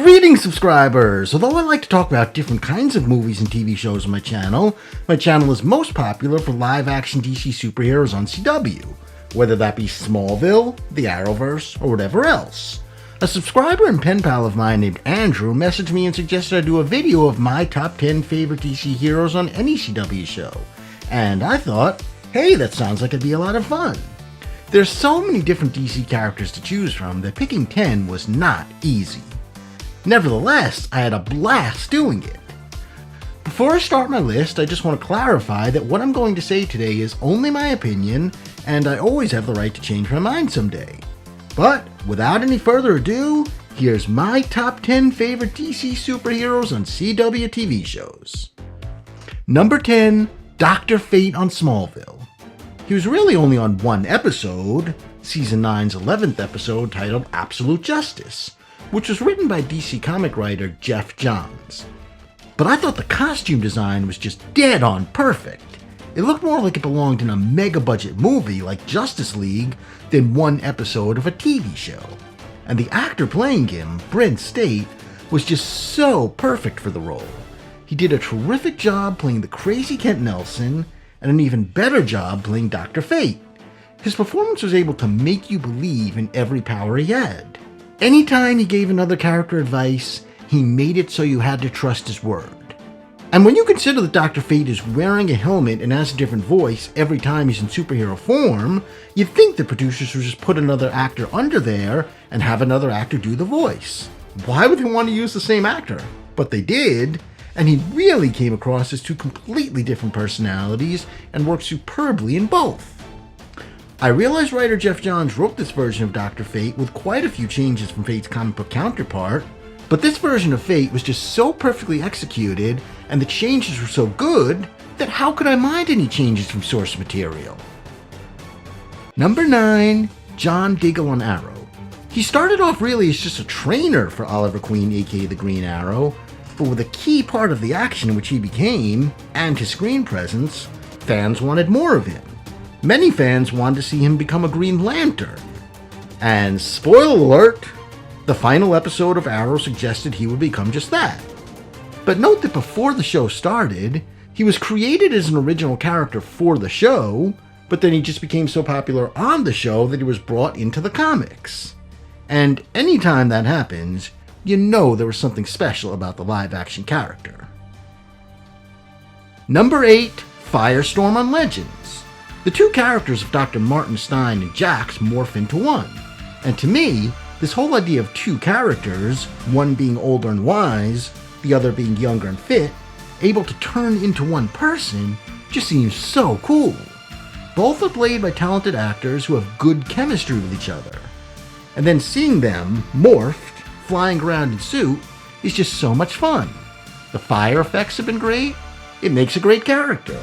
Greetings, subscribers! Although I like to talk about different kinds of movies and TV shows on my channel is most popular for live-action DC superheroes on CW, whether that be Smallville, the Arrowverse, or whatever else. A subscriber and pen pal of mine named Andrew messaged me and suggested I do a video of my top 10 favorite DC heroes on any CW show, and I thought, hey, that sounds like it'd be a lot of fun. There's so many different DC characters to choose from that picking 10 was not easy. Nevertheless, I had a blast doing it. Before I start my list, I just want to clarify that what I'm going to say today is only my opinion, and I always have the right to change my mind someday. But without any further ado, here's my top 10 favorite DC superheroes on CW TV shows. Number 10, Dr. Fate on Smallville. He was really only on one episode, Season 9's 11th episode titled Absolute Justice, which was written by DC comic writer Geoff Johns. But I thought the costume design was just dead on perfect. It looked more like it belonged in a mega budget movie like Justice League than one episode of a TV show. And the actor playing him, Brent State, was just so perfect for the role. He did a terrific job playing the crazy Kent Nelson, and an even better job playing Dr. Fate. His performance was able to make you believe in every power he had. Anytime he gave another character advice, he made it so you had to trust his word. And when you consider that Dr. Fate is wearing a helmet and has a different voice every time he's in superhero form, you'd think the producers would just put another actor under there and have another actor do the voice. Why would they want to use the same actor? But they did, and he really came across as two completely different personalities and worked superbly in both. I realize writer Geoff Johns wrote this version of Dr. Fate with quite a few changes from Fate's comic book counterpart, but this version of Fate was just so perfectly executed and the changes were so good that how could I mind any changes from source material? Number 9, John Diggle on Arrow. He started off really as just a trainer for Oliver Queen, aka the Green Arrow, but with a key part of the action which he became, and his screen presence, fans wanted more of him. Many fans wanted to see him become a Green Lantern. And spoiler alert, the final episode of Arrow suggested he would become just that. But note that before the show started, he was created as an original character for the show, but then he just became so popular on the show that he was brought into the comics. And anytime that happens, you know there was something special about the live-action character. Number 8, Firestorm on Legends. The two characters of Dr. Martin Stein and Jax morph into one. And to me, this whole idea of two characters, one being older and wise, the other being younger and fit, able to turn into one person, just seems so cool. Both are played by talented actors who have good chemistry with each other. And then seeing them, morphed, flying around in suit, is just so much fun. The fire effects have been great. It makes a great character.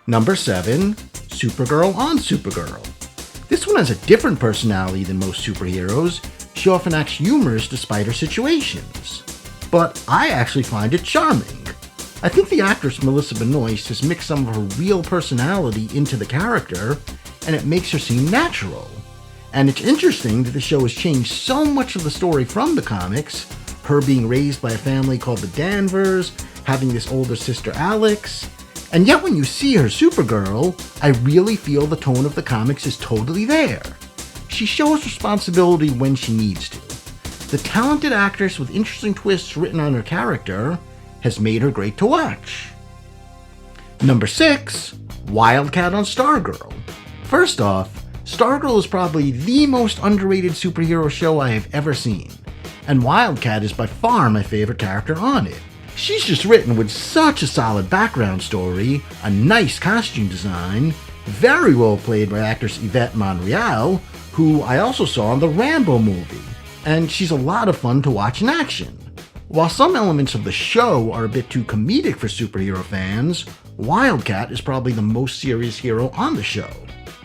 Number 7, Supergirl on Supergirl. This one has a different personality than most superheroes. She often acts humorous despite her situations. But I actually find it charming. I think the actress Melissa Benoist has mixed some of her real personality into the character, and it makes her seem natural. And it's interesting that the show has changed so much of the story from the comics, her being raised by a family called the Danvers, having this older sister Alex, and yet when you see her Supergirl, I really feel the tone of the comics is totally there. She shows responsibility when she needs to. The talented actress with interesting twists written on her character has made her great to watch. Number 6, Wildcat on Stargirl. First off, Stargirl is probably the most underrated superhero show I have ever seen, and Wildcat is by far my favorite character on it. She's just written with such a solid background story, a nice costume design, very well played by actress Yvette Monreal, who I also saw in the Rambo movie, and she's a lot of fun to watch in action. While some elements of the show are a bit too comedic for superhero fans, Wildcat is probably the most serious hero on the show.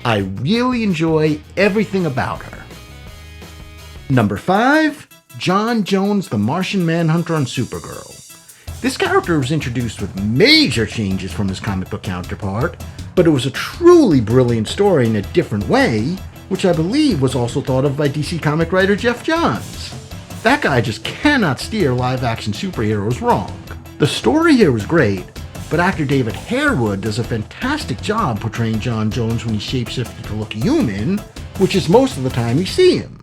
I really enjoy everything about her. Number 5, John Jones the Martian Manhunter on Supergirl. This character was introduced with major changes from his comic book counterpart, but it was a truly brilliant story in a different way, which I believe was also thought of by DC comic writer Geoff Johns. That guy just cannot steer live-action superheroes wrong. The story here was great, but actor David Harewood does a fantastic job portraying John Jones when he's shapeshifted to look human, which is most of the time we see him.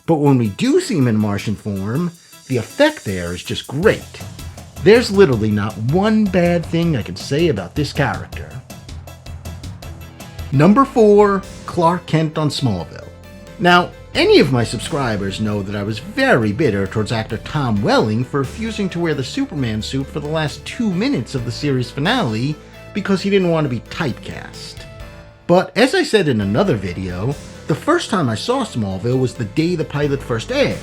But when we do see him in Martian form, the effect there is just great. There's literally not one bad thing I can say about this character. Number 4, Clark Kent on Smallville. Now, any of my subscribers know that I was very bitter towards actor Tom Welling for refusing to wear the Superman suit for the last 2 minutes of the series finale because he didn't want to be typecast. But as I said in another video, the first time I saw Smallville was the day the pilot first aired,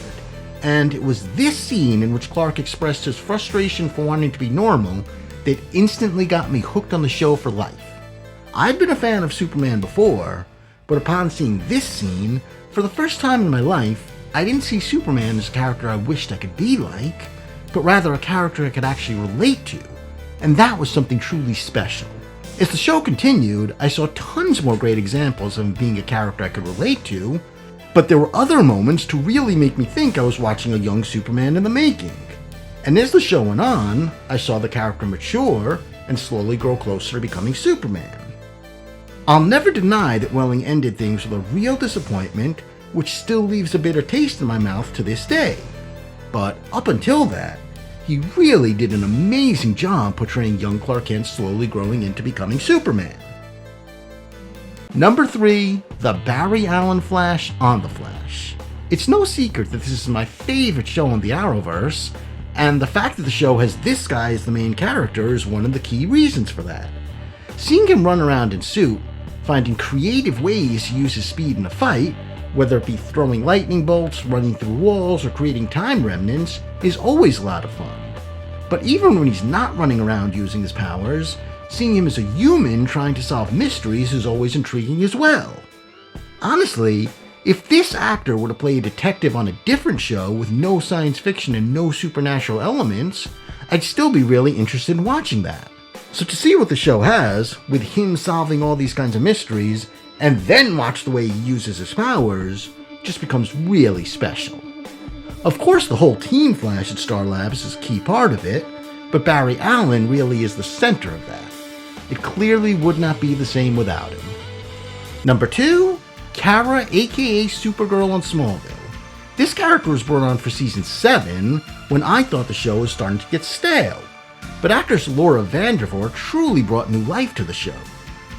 and it was this scene in which Clark expressed his frustration for wanting to be normal that instantly got me hooked on the show for life. I'd been a fan of Superman before, but upon seeing this scene, for the first time in my life, I didn't see Superman as a character I wished I could be like, but rather a character I could actually relate to, and that was something truly special. As the show continued, I saw tons more great examples of him being a character I could relate to, but there were other moments to really make me think I was watching a young Superman in the making. And as the show went on, I saw the character mature and slowly grow closer to becoming Superman. I'll never deny that Welling ended things with a real disappointment, which still leaves a bitter taste in my mouth to this day. But up until that, he really did an amazing job portraying young Clark Kent slowly growing into becoming Superman. Number 3, the Barry Allen Flash on The Flash. It's no secret that this is my favorite show in the Arrowverse, and the fact that the show has this guy as the main character is one of the key reasons for that. Seeing him run around in suit, finding creative ways to use his speed in a fight, whether it be throwing lightning bolts, running through walls, or creating time remnants, is always a lot of fun. But even when he's not running around using his powers, seeing him as a human trying to solve mysteries is always intriguing as well. Honestly, if this actor were to play a detective on a different show with no science fiction and no supernatural elements, I'd still be really interested in watching that. So to see what the show has, with him solving all these kinds of mysteries, and then watch the way he uses his powers, just becomes really special. Of course, the whole Team Flash at Star Labs is a key part of it, but Barry Allen really is the center of that. It clearly would not be the same without him. Number 2, Kara aka Supergirl on Smallville. This character was brought on for season 7 when I thought the show was starting to get stale. But actress Laura Vandervoort truly brought new life to the show.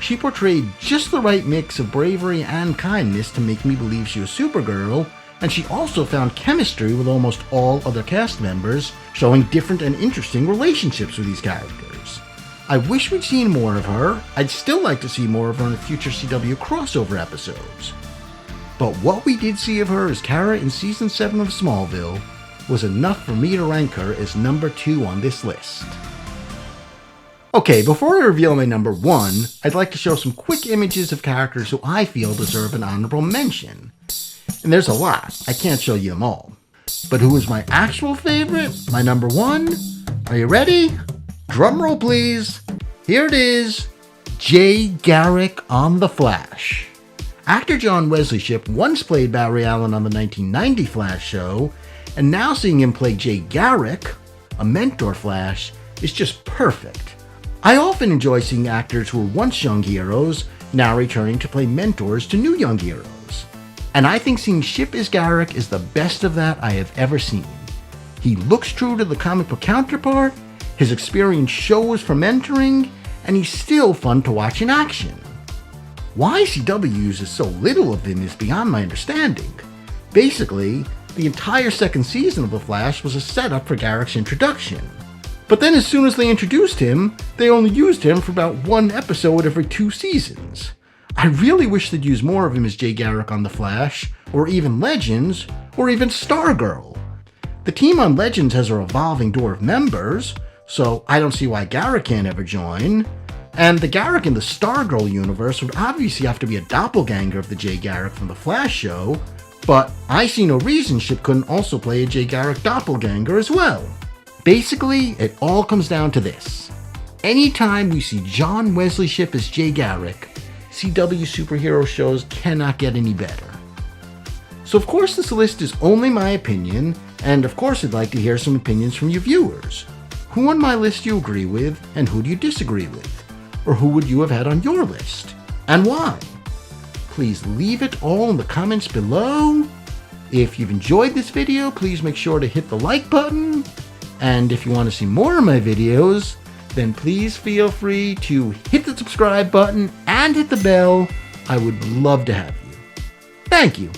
She portrayed just the right mix of bravery and kindness to make me believe she was Supergirl, and she also found chemistry with almost all other cast members, showing different and interesting relationships with these characters. I wish we'd seen more of her. I'd still like to see more of her in future CW crossover episodes. But what we did see of her as Kara in season 7 of Smallville was enough for me to rank her as number 2 on this list. Okay, before I reveal my number 1, I'd like to show some quick images of characters who I feel deserve an honorable mention. And there's a lot, I can't show you them all. But who is my actual favorite? My number 1? Are you ready? Drum roll please. Here it is, Jay Garrick on The Flash. Actor John Wesley Shipp once played Barry Allen on the 1990 Flash show, and now seeing him play Jay Garrick, a mentor Flash, is just perfect. I often enjoy seeing actors who were once young heroes now returning to play mentors to new young heroes. And I think seeing Shipp as Garrick is the best of that I have ever seen. He looks true to the comic book counterpart, his experience shows for mentoring, and he's still fun to watch in action. Why CW uses so little of him is beyond my understanding. Basically, the entire second season of The Flash was a setup for Garrick's introduction. But then as soon as they introduced him, they only used him for about 1 episode every 2 seasons. I really wish they'd use more of him as Jay Garrick on The Flash, or even Legends, or even Stargirl. The team on Legends has a revolving door of members, so I don't see why Garrick can't ever join. And the Garrick in the Stargirl universe would obviously have to be a doppelganger of the Jay Garrick from the Flash show, but I see no reason Shipp couldn't also play a Jay Garrick doppelganger as well. Basically, it all comes down to this. Anytime we see John Wesley Shipp as Jay Garrick, CW superhero shows cannot get any better. So of course this list is only my opinion, And of course, I'd like to hear some opinions from you viewers. Who on my list do you agree with, and who do you disagree with? Or who would you have had on your list, and why? Please leave it all in the comments below. If you've enjoyed this video, please make sure to hit the like button. And if you want to see more of my videos, then please feel free to hit the subscribe button and hit the bell. I would love to have you. Thank you.